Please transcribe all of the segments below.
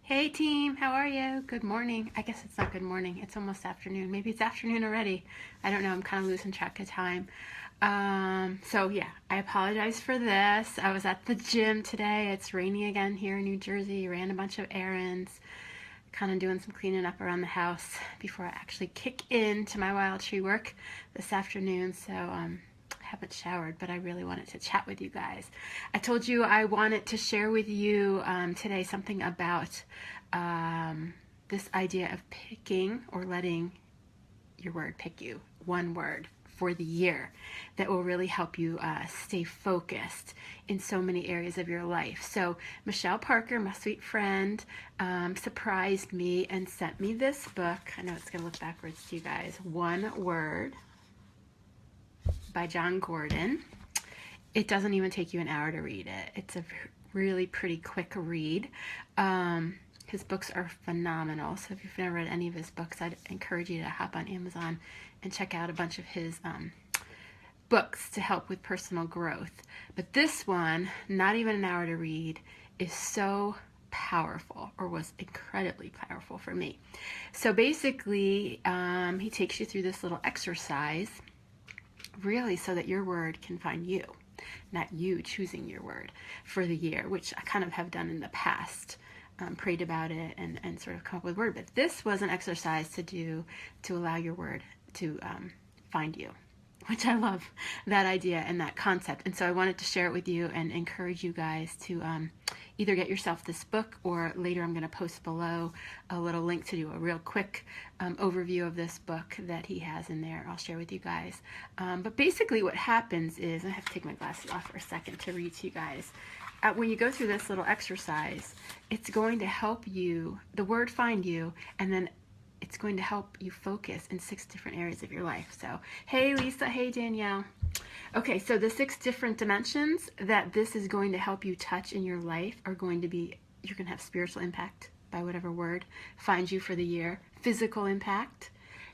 Hey team, how are you? Good morning. I guess it's not good morning. It's almost afternoon. Maybe it's afternoon already. I don't know. I'm kind of losing track of time. So yeah, I apologize for this. I was at the gym today. It's rainy again here in New Jersey. Ran a bunch of errands, kind of doing some cleaning up around the house before I actually kick into my wild tree work this afternoon. I haven't showered, but I really wanted to chat with you guys. I told you I wanted to share with you today something about this idea of picking or letting your word pick you, one word for the year that will really help you stay focused in so many areas of your life. So Michelle Parker, my sweet friend, surprised me and sent me this book. I know it's going to look backwards to you guys. One Word by Jon Gordon. It doesn't even take you an hour to read it. It's a really pretty quick read. His books are phenomenal. So if you've never read any of his books, I'd encourage you to hop on Amazon and check out a bunch of his books to help with personal growth. But this one, not even an hour to read, is so powerful, or was incredibly powerful for me. So basically, he takes you through this little exercise, really so that your word can find you, not you choosing your word for the year, which I kind of have done in the past. Prayed about it and sort of come up with a word. But this was an exercise to do to allow your word to find you, which I love that idea and that concept. And so I wanted to share it with you and encourage you guys to either get yourself this book, or later I'm going to post below a little link to do a real quick overview of this book that he has in there. I'll share with you guys. But basically what happens is, I have to take my glasses off for a second to read to you guys. When you go through this little exercise, it's going to help you, the word find you, and then it's going to help you focus in 6 different areas of your life. So, hey Lisa, hey Danielle. Okay, so the 6 different dimensions that this is going to help you touch in your life are going to be, you're going to have spiritual impact by whatever word finds you for the year, physical impact,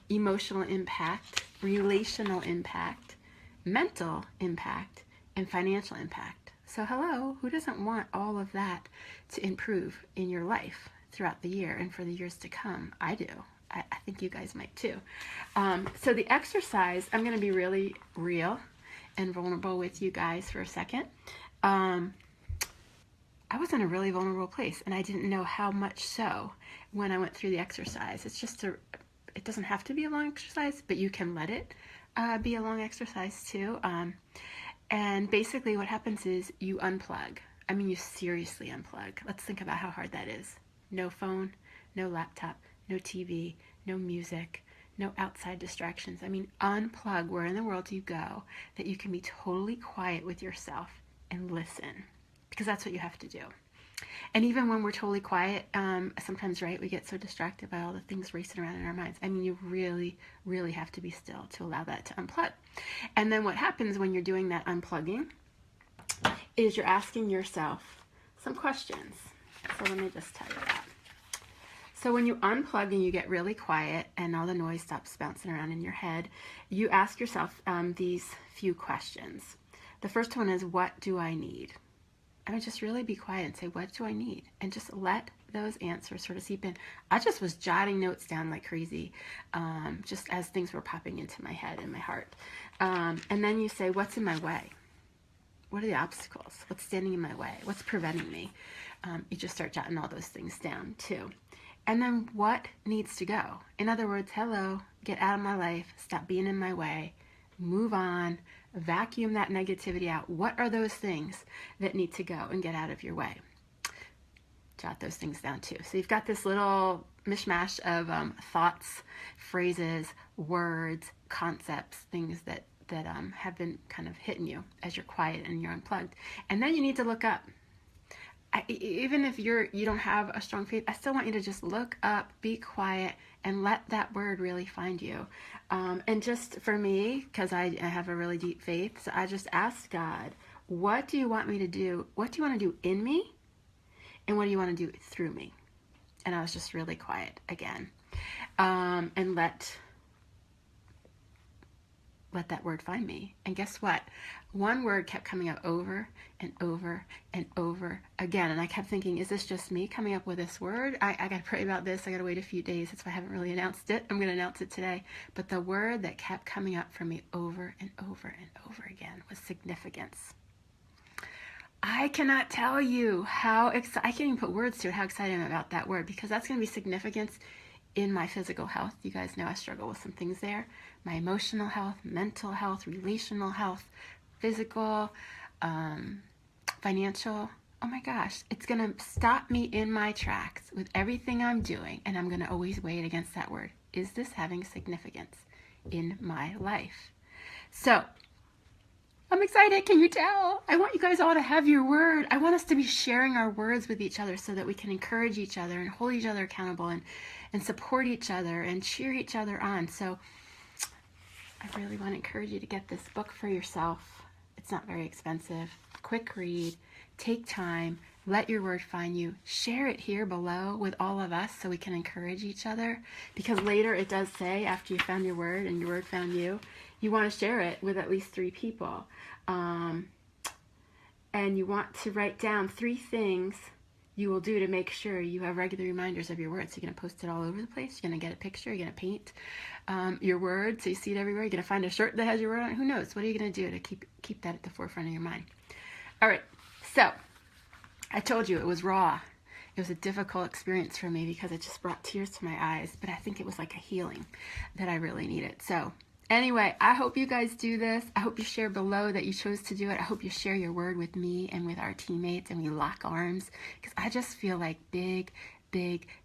emotional impact, relational impact, mental impact, and financial impact. So hello, who doesn't want all of that to improve in your life throughout the year and for the years to come? I do. I think you guys might too. So the exercise, I'm going to be really real and vulnerable with you guys for a second. I was in a really vulnerable place, and I didn't know how much so when I went through the exercise. It doesn't have to be a long exercise, but you can let it be a long exercise too. And basically what happens is you unplug. I mean, you seriously unplug. Let's think about how hard that is. No phone, no laptop, no TV, no music, no outside distractions. I mean, unplug. Where in the world do you go that you can be totally quiet with yourself and listen? Because that's what you have to do. And even when we're totally quiet, sometimes, right, we get so distracted by all the things racing around in our minds. I mean, you really, really have to be still to allow that to unplug. And then what happens when you're doing that unplugging is you're asking yourself some questions. So let me just tell you that. So when you unplug and you get really quiet and all the noise stops bouncing around in your head, you ask yourself these few questions. The first one is, what do I need? I mean, just really be quiet and say, what do I need? And just let those answers sort of seep in. I just was jotting notes down like crazy, just as things were popping into my head and my heart. And then you say, what's in my way? What are the obstacles? What's standing in my way? What's preventing me? You just start jotting all those things down too. And then what needs to go? In other words, hello, get out of my life, stop being in my way, move on, vacuum that negativity out. What are those things that need to go and get out of your way? Jot those things down too. So you've got this little mishmash of thoughts, phrases, words, concepts, things that have been kind of hitting you as you're quiet and you're unplugged. And then you need to look up. Even if you don't have a strong faith, I still want you to just look up, be quiet, and let that word really find you. And just for me, because I have a really deep faith, so I just asked God, what do you want me to do? What do you want to do in me? And what do you want to do through me? And I was just really quiet again. And let that word find me. And guess what? one word kept coming up over and over and over again. And I kept thinking, is this just me coming up with this word? I got to pray about this. I got to wait a few days. That's why I haven't really announced it. I'm going to announce it today. But the word that kept coming up for me over and over and over again was significance. I cannot tell you how excited, I can't even put words to it, how excited I am about that word, because that's going to be significance in my physical health. You guys know I struggle with some things there. My emotional health, mental health, relational health, physical, financial. Oh my gosh, it's going to stop me in my tracks with everything I'm doing, and I'm going to always weigh it against that word. Is this having significance in my life? So, I'm excited. Can you tell? I want you guys all to have your word. I want us to be sharing our words with each other so that we can encourage each other and hold each other accountable and support each other and cheer each other on. So I really want to encourage you to get this book for yourself. It's not very expensive. Quick read. Take time. Let your word find you. Share it here below with all of us so we can encourage each other. Because later it does say, after you found your word and your word found you, you want to share it with at least 3 people. And you want to write down 3 things you will do to make sure you have regular reminders of your words. You're going to post it all over the place. You're going to get a picture. You're going to paint your word so you see it everywhere. You're going to find a shirt that has your word on it. Who knows? What are you going to do to keep that at the forefront of your mind? All right. So I told you it was raw. It was a difficult experience for me because it just brought tears to my eyes. But I think it was like a healing that I really needed. So anyway, I hope you guys do this. I hope you share below that you chose to do it. I hope you share your word with me and with our teammates and we lock arms, because I just feel like big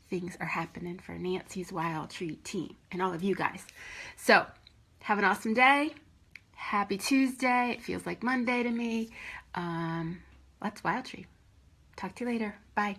things are happening for Nancy's Wild Tree team and all of you guys. So have an awesome day. Happy Tuesday. It feels like Monday to me. Let's Wild Tree. Talk to you later. Bye.